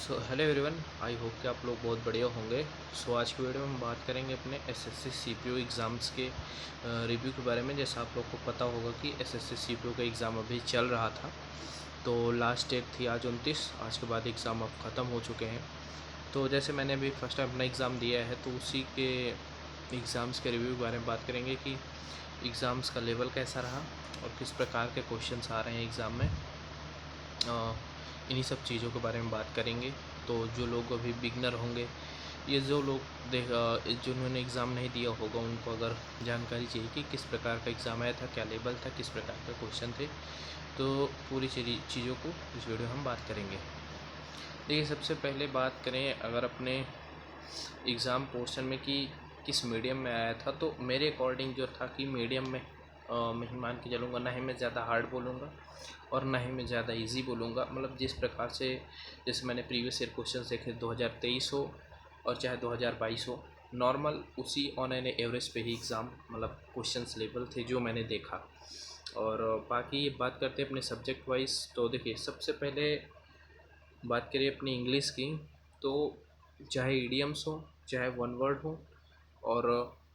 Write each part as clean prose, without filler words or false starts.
So hello everyone, I hope कि आप लोग बहुत बढ़िया होंगे। सो आज की वीडियो में हम बात करेंगे अपने एसएससी सीपीओ एग्ज़ाम्स के रिव्यू के बारे में। जैसा आप लोग को पता होगा कि एसएससी सीपीओ का एग्ज़ाम अभी चल रहा था, तो लास्ट डेट थी आज 29। आज के बाद एग्ज़ाम अब ख़त्म हो चुके हैं। तो जैसे मैंने अभी फर्स्ट टाइम अपना एग्ज़ाम दिया है, तो उसी के एग्ज़ाम्स के रिव्यू के बारे में बात करेंगे कि एग्ज़ाम्स का लेवल कैसा रहा और किस प्रकार के क्वेश्चंस आ रहे हैं एग्ज़ाम में। इन्हीं सब चीज़ों के बारे में बात करेंगे। तो जो लोग अभी बिगनर होंगे, ये जो लोग जिन्होंने एग्ज़ाम नहीं दिया होगा, उनको अगर जानकारी चाहिए कि किस प्रकार का एग्ज़ाम आया था, क्या लेवल था, किस प्रकार के क्वेश्चन थे, तो पूरी चीज़ों को इस वीडियो में हम बात करेंगे। देखिए, सबसे पहले बात करें अगर अपने एग्ज़ाम पोर्शन में कि किस मीडियम में आया था, तो मेरे अकॉर्डिंग जो था कि मीडियम में मैं ही मान के चलूँगा। ना ही मैं ज़्यादा हार्ड बोलूँगा और ना ही मैं ज़्यादा इजी बोलूँगा। मतलब जिस प्रकार से जैसे मैंने प्रीवियस ईयर क्वेश्चन देखे, 2023 हो और चाहे 2022 हो, नॉर्मल उसी ऑन एन एवरेज पे ही एग्ज़ाम मतलब क्वेश्चंस लेवल थे जो मैंने देखा। और बाकी बात करते हैं अपने सब्जेक्ट वाइज। तो देखिए, सबसे पहले बात करिए अपनी इंग्लिश की, तो चाहे ईडियम्स हो, चाहे वन वर्ड हो, और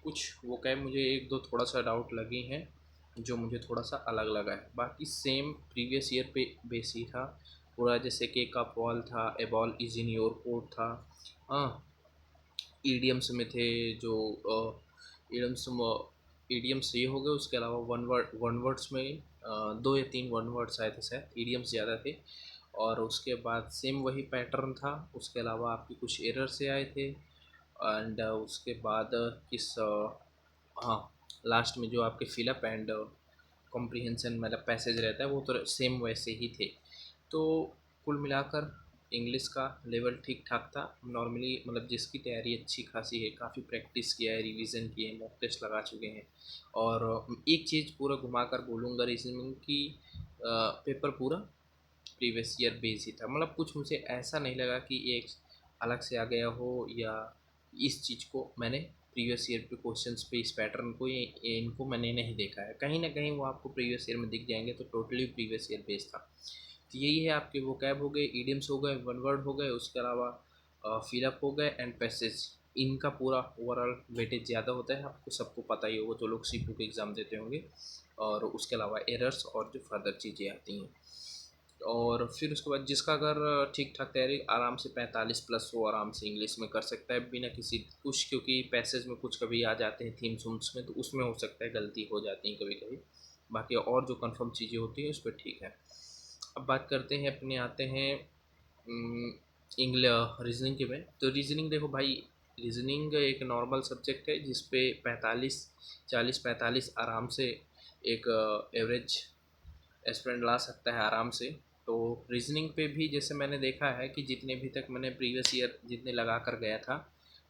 कुछ वो कहे मुझे एक दो थोड़ा सा डाउट लगे हैं जो मुझे थोड़ा सा अलग लगा है। बाकी सेम प्रीवियस ईयर पे बेस ही था पूरा। जैसे कि का बॉल था, a ball is in your court था। हाँ, ईडियम्स में थे जो ईडियम्स ईडियम्स ये हो गए। उसके अलावा वन वर्ड्स में दो या तीन वन वर्ड्स आए थे, शायद ईडियम्स ज़्यादा थे। और उसके बाद सेम वही पैटर्न था। उसके अलावा आपके कुछ एरर से आए थे। एंड उसके बाद हाँ, लास्ट में जो आपके फिलअप एंड कॉम्प्रिहेंशन मतलब पैसेज रहता है, वो तो सेम वैसे ही थे। तो कुल मिलाकर इंग्लिश का लेवल ठीक ठाक था नॉर्मली। मतलब जिसकी तैयारी अच्छी खासी है, काफ़ी प्रैक्टिस किया है, रिवीजन किए हैं, मॉक टेस्ट लगा चुके हैं। और एक चीज़ पूरा घुमाकर बोलूँगा, रीजनिंग की पेपर पूरा प्रीवियस ईयर बेस ही था। मतलब कुछ मुझे ऐसा नहीं लगा कि एक अलग से आ गया हो, या इस चीज़ को मैंने प्रीवियस ईयर पे क्वेश्चंस पे इस पैटर्न को ये इनको मैंने नहीं देखा है। कहीं ना कहीं वो आपको प्रीवियस ईयर में दिख जाएंगे, तो टोटली प्रीवियस ईयर बेस था। तो यही है, आपके वोकैब हो गए, ईडियम्स हो गए, वन वर्ड हो गए, उसके अलावा फिलअप हो गए एंड पैसेज। इनका पूरा ओवरऑल वेटेज ज़्यादा होता है, आपको सबको पता ही होगा जो लोग सीपीयू के एग्ज़ाम देते होंगे। और उसके अलावा एरर्स और जो फर्दर चीज़ें आती हैं। और फिर उसके बाद जिसका अगर ठीक ठाक तैयारी, आराम से 45 प्लस हो, आराम से इंग्लिश में कर सकता है बिना किसी कुछ, क्योंकि पैसेज में कुछ कभी आ जाते हैं थीम्स वूम्स में, तो उसमें हो सकता है गलती हो जाती है कभी कभी। बाकी और जो कंफर्म चीज़ें होती हैं उस पर ठीक है। अब बात करते हैं अपने, आते हैं इंग्लिश रीजनिंग के में। तो रीजनिंग देखो भाई, रीजनिंग एक नॉर्मल सब्जेक्ट है जिसपे 45 आराम से एक एवरेज एस्पिरेंट ला सकता है आराम से। तो रीजनिंग पे भी जैसे मैंने देखा है कि जितने भी तक मैंने प्रीवियस ईयर जितने लगा कर गया था,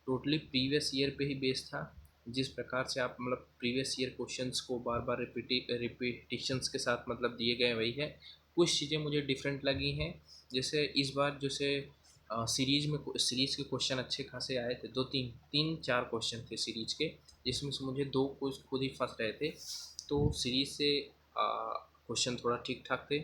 टोटली प्रीवियस ईयर पे ही बेस था। जिस प्रकार से आप मतलब प्रीवियस ईयर क्वेश्चंस को बार बार रिपीटिशंस के साथ मतलब दिए गए वही है। कुछ चीज़ें मुझे डिफरेंट लगी हैं। जैसे इस बार जैसे सीरीज़ के क्वेश्चन अच्छे खासे आए थे। दो तीन तीन चार क्वेश्चन थे सीरीज के, जिसमें से मुझे दो कुछ खुद ही फंस रहे थे। तो सीरीज से क्वेश्चन थोड़ा ठीक ठाक थे।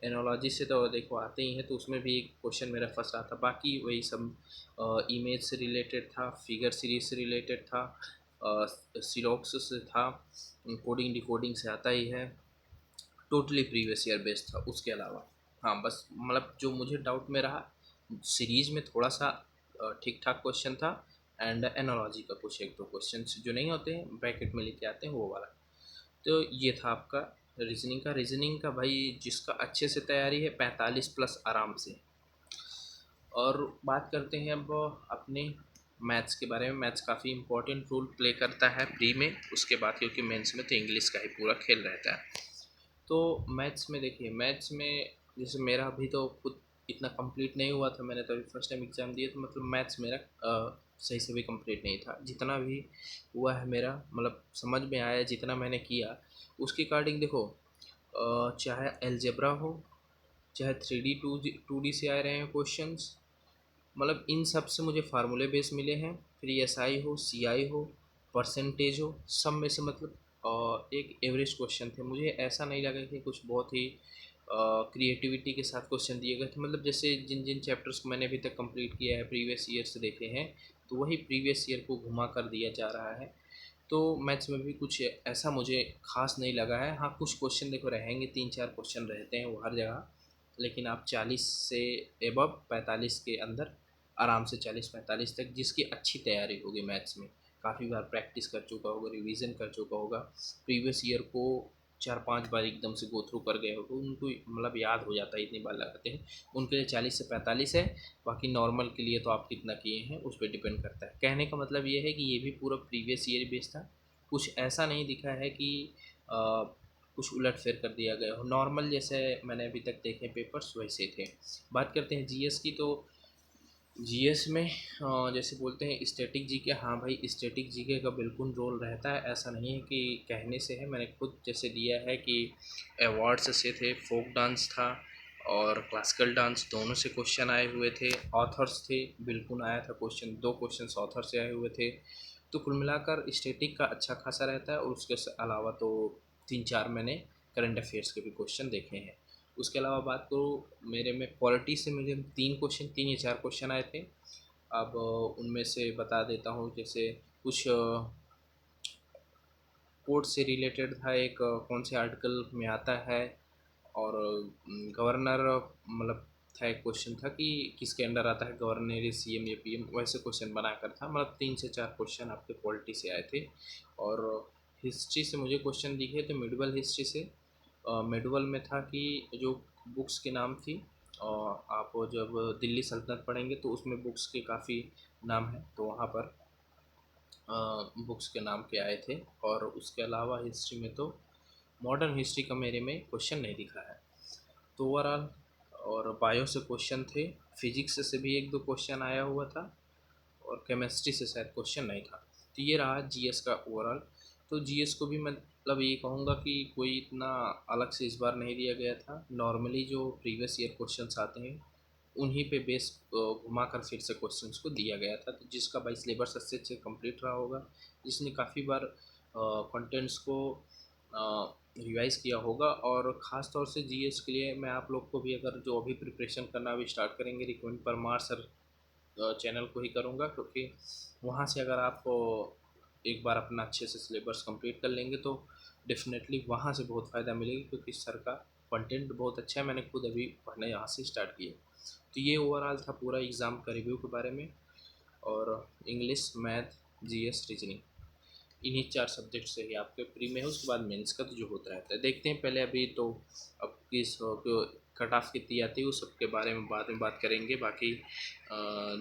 एनोलॉजी से तो देखो आते ही हैं, तो उसमें भी एक क्वेश्चन मेरा फंस रहा था। बाकी वही सब इमेज से रिलेटेड था, फिगर सीरीज से रिलेटेड था, सिलॉक्स से था, कोडिंग डिकोडिंग से आता ही है। टोटली प्रीवियस ईयर बेस्ड था। उसके अलावा हाँ, बस मतलब जो मुझे डाउट में रहा, सीरीज में थोड़ा सा ठीक ठाक क्वेश्चन था। एंड एनोलॉजी का कुछ एक दो क्वेश्चन जो नहीं होते हैं ब्रैकेट में लेके आते हैं, वो वाला। तो ये था आपका रीजनिंग का भाई, जिसका अच्छे से तैयारी है 45 प्लस आराम से। और बात करते हैं अब अपने मैथ्स के बारे में। मैथ्स काफ़ी इंपॉर्टेंट रोल प्ले करता है प्री में, उसके बाद क्योंकि मेंस में तो इंग्लिश का ही पूरा खेल रहता है। तो मैथ्स में देखिए, मैथ्स में जैसे मेरा अभी तो खुद इतना कंप्लीट नहीं हुआ था, मैंने तो अभी फर्स्ट टाइम एग्ज़ाम दिया, तो मतलब मैथ्स मेरा सही से भी कंप्लीट नहीं था। जितना भी हुआ है मेरा मतलब समझ में आया, जितना मैंने किया उसके अकॉर्डिंग देखो। चाहे एलजेब्रा हो, चाहे 3D 2D से आ रहे हैं क्वेश्चंस, मतलब इन सब से मुझे फार्मूले बेस मिले हैं। फिर एसआई हो, सीआई हो, परसेंटेज हो, सब में से मतलब एक एवरेज क्वेश्चन थे। मुझे ऐसा नहीं लगा कि कुछ बहुत ही क्रिएटिविटी के साथ क्वेश्चन दिए गए थे, मतलब जैसे जिन जिन चैप्टर्स को मैंने अभी तक कंप्लीट किया है, प्रीवियस ईयर से देखे हैं, तो वही प्रीवियस ईयर को घुमा कर दिया जा रहा है। तो मैथ्स में भी कुछ ऐसा मुझे खास नहीं लगा है। हाँ, कुछ क्वेश्चन देखो रहेंगे, 3-4 क्वेश्चन रहते हैं वो हर जगह, लेकिन आप 40 से एबव 45 के अंदर आराम से 40-45 तक जिसकी अच्छी तैयारी होगी मैथ्स में, काफ़ी बार प्रैक्टिस कर चुका होगा, रिवीजन कर चुका होगा, प्रीवियस ईयर को 4-5 बार एकदम से गो थ्रू कर गए हो, तो उनको मतलब याद हो जाता है, इतनी बार लगाते हैं। उनके लिए 40 से 45 है। बाकी नॉर्मल के लिए तो आप कितना किए हैं उस पर डिपेंड करता है। कहने का मतलब ये है कि ये भी पूरा प्रीवियस ईयर बेस्ड था, कुछ ऐसा नहीं दिखा है कि कुछ उलट फेर कर दिया गया हो। नॉर्मल जैसे मैंने अभी तक देखे पेपर्स वैसे थे। बात करते हैं जीएस की, तो जीएस में जैसे बोलते हैं स्टैटिक जीके, हाँ भाई स्टैटिक जीके का बिल्कुल रोल रहता है, ऐसा नहीं है कि कहने से है। मैंने खुद जैसे दिया है कि अवार्ड्स से थे, फोक डांस था और क्लासिकल डांस, दोनों से क्वेश्चन आए हुए थे। ऑथर्स थे, बिल्कुल आया था क्वेश्चन, 2 क्वेश्चन ऑथर से आए हुए थे। तो कुल मिलाकर स्टैटिक का अच्छा खासा रहता है, और उसके अलावा तो 3-4 मैंने करंट अफेयर्स के भी क्वेश्चन देखे हैं। उसके अलावा बात करूँ, मेरे में पॉलिटी से मुझे 3 या 4 क्वेश्चन आए थे। अब उनमें से बता देता हूँ, जैसे कुछ कोर्ट से रिलेटेड था, एक कौन से आर्टिकल में आता है, और गवर्नर मतलब था, एक क्वेश्चन था कि किसके अंडर आता है गवर्नर, सीएम या पीएम, वैसे क्वेश्चन बनाकर था। मतलब 3 से 4 क्वेश्चन आपके पॉलिटी से आए थे। और हिस्ट्री से मुझे क्वेश्चन दिखे थे, मिडवल हिस्ट्री से। मिडवल में था कि जो बुक्स के नाम थी, आप जब दिल्ली सल्तनत पढ़ेंगे तो उसमें बुक्स के काफ़ी नाम हैं, तो वहाँ पर बुक्स के नाम के आए थे। और उसके अलावा हिस्ट्री में तो मॉडर्न हिस्ट्री का मेरे में क्वेश्चन नहीं दिखा है। तो ओवरऑल, और बायो से क्वेश्चन थे, फिजिक्स से भी 1-2 क्वेश्चन आया हुआ था, और केमिस्ट्री से शायद क्वेश्चन नहीं था। तो ये रहा जीएस का ओवरऑल। तो जीएस को भी मतलब ये कहूँगा कि कोई इतना अलग से इस बार नहीं दिया गया था। नॉर्मली जो प्रीवियस ईयर क्वेश्चंस आते हैं उन्हीं पे बेस घुमा कर फिर से क्वेश्चंस को दिया गया था। तो जिसका भाई सिलेबस अच्छे से कंप्लीट रहा होगा, जिसने काफ़ी बार कंटेंट्स को रिवाइज़ किया होगा, और ख़ास तौर से जीएस के लिए मैं आप लोग को भी, अगर जो अभी प्रिपरेशन करना अभी स्टार्ट करेंगे, रिकमेंड परमार सर चैनल को ही करूँगा, क्योंकि वहाँ से अगर आप एक बार अपना अच्छे से सिलेबस कंप्लीट कर लेंगे तो डेफिनेटली वहाँ से बहुत फ़ायदा मिलेगा, क्योंकि सर का कंटेंट बहुत अच्छा है। मैंने खुद अभी पढ़ना यहाँ से स्टार्ट किया। तो ये ओवरऑल था पूरा एग्ज़ाम का रिव्यू के बारे में। और इंग्लिश, मैथ, जीएस, रीजनिंग, इन्हीं 4 सब्जेक्ट से ही आपके प्री में है। उसके बाद मेंस का तो जो होता रहता है, देखते हैं। पहले अभी तो अब किस कट ऑफ कितनी आती है उस सब के बारे में बाद में बात करेंगे। बाकी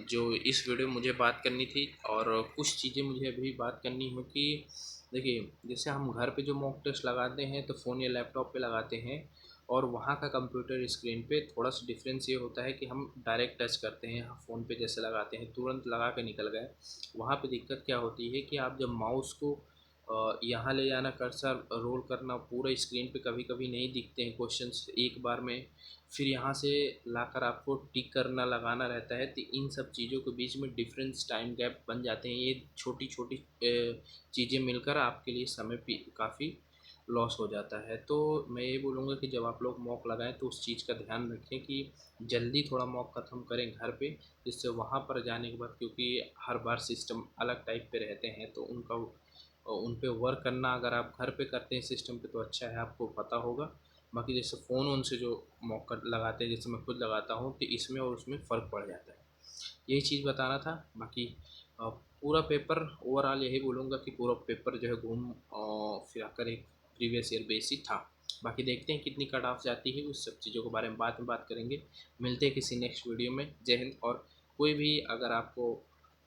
जो इस वीडियो में मुझे बात करनी थी, और कुछ चीज़ें मुझे अभी बात करनी है कि देखिए, जैसे हम घर पे जो मॉक टेस्ट लगाते हैं तो फ़ोन या लैपटॉप पे लगाते हैं, और वहाँ का कंप्यूटर स्क्रीन पे थोड़ा सा डिफरेंस ये होता है कि हम डायरेक्ट टच करते हैं, हम फ़ोन पे जैसे लगाते हैं तुरंत लगा के निकल गए। वहाँ पे दिक्कत क्या होती है कि आप जब माउस को यहाँ ले जाना, कर्सर रोल करना, पूरे स्क्रीन पे कभी कभी नहीं दिखते हैं क्वेश्चंस एक बार में, फिर यहाँ से लाकर आपको टिक करना, लगाना रहता है। तो इन सब चीज़ों के बीच में डिफरेंस टाइम गैप बन जाते हैं। ये छोटी छोटी चीज़ें मिलकर आपके लिए समय काफ़ी लॉस हो जाता है। तो मैं ये बोलूँगा कि जब आप लोग मॉक लगाएं तो उस चीज़ का ध्यान रखें कि जल्दी थोड़ा मॉक ख़त्म करें घर पे, जिससे वहाँ पर जाने के बाद, क्योंकि हर बार सिस्टम अलग टाइप पे रहते हैं, तो उन पे वर्क करना अगर आप घर पे करते हैं सिस्टम पे तो अच्छा है, आपको पता होगा। बाकी जैसे फ़ोन उन से जो मॉक लगाते हैं, जैसे मैं खुद लगाता हूँ, तो इसमें और उसमें फ़र्क पड़ जाता है। यही चीज़ बताना था। बाकी पूरा पेपर ओवरऑल यही बोलूँगा कि पूरा पेपर जो है घूम फिरा कर एक प्रीवियस ईयर बेस ही था। बाकी देखते हैं कितनी कट ऑफ जाती है, उस सब चीज़ों के बारे में बाद में बात करेंगे। मिलते हैं किसी नेक्स्ट वीडियो में। जय हिंद। और कोई भी अगर आपको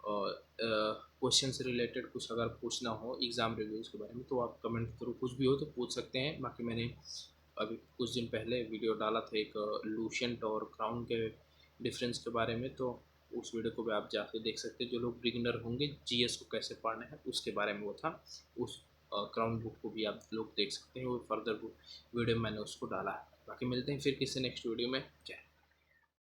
क्वेश्चन से रिलेटेड कुछ अगर पूछना हो एग्ज़ाम रिव्यूज़ के बारे में, तो आप कमेंट के थ्रू कुछ भी हो तो पूछ सकते हैं। बाकी मैंने अभी कुछ दिन पहले वीडियो डाला था एक लूसेंट और क्राउन के डिफरेंस के बारे में, तो उस वीडियो को भी आप जाकर देख सकते हैं। जो लोग बिगिनर होंगे जीएस को कैसे पढ़ना है उसके बारे में वो था। उस क्राउन बुक को भी आप लोग देख सकते हैं, वो फर्दर वीडियो मैंने उसको डाला है। बाकी मिलते हैं फिर किसी नेक्स्ट वीडियो में। जय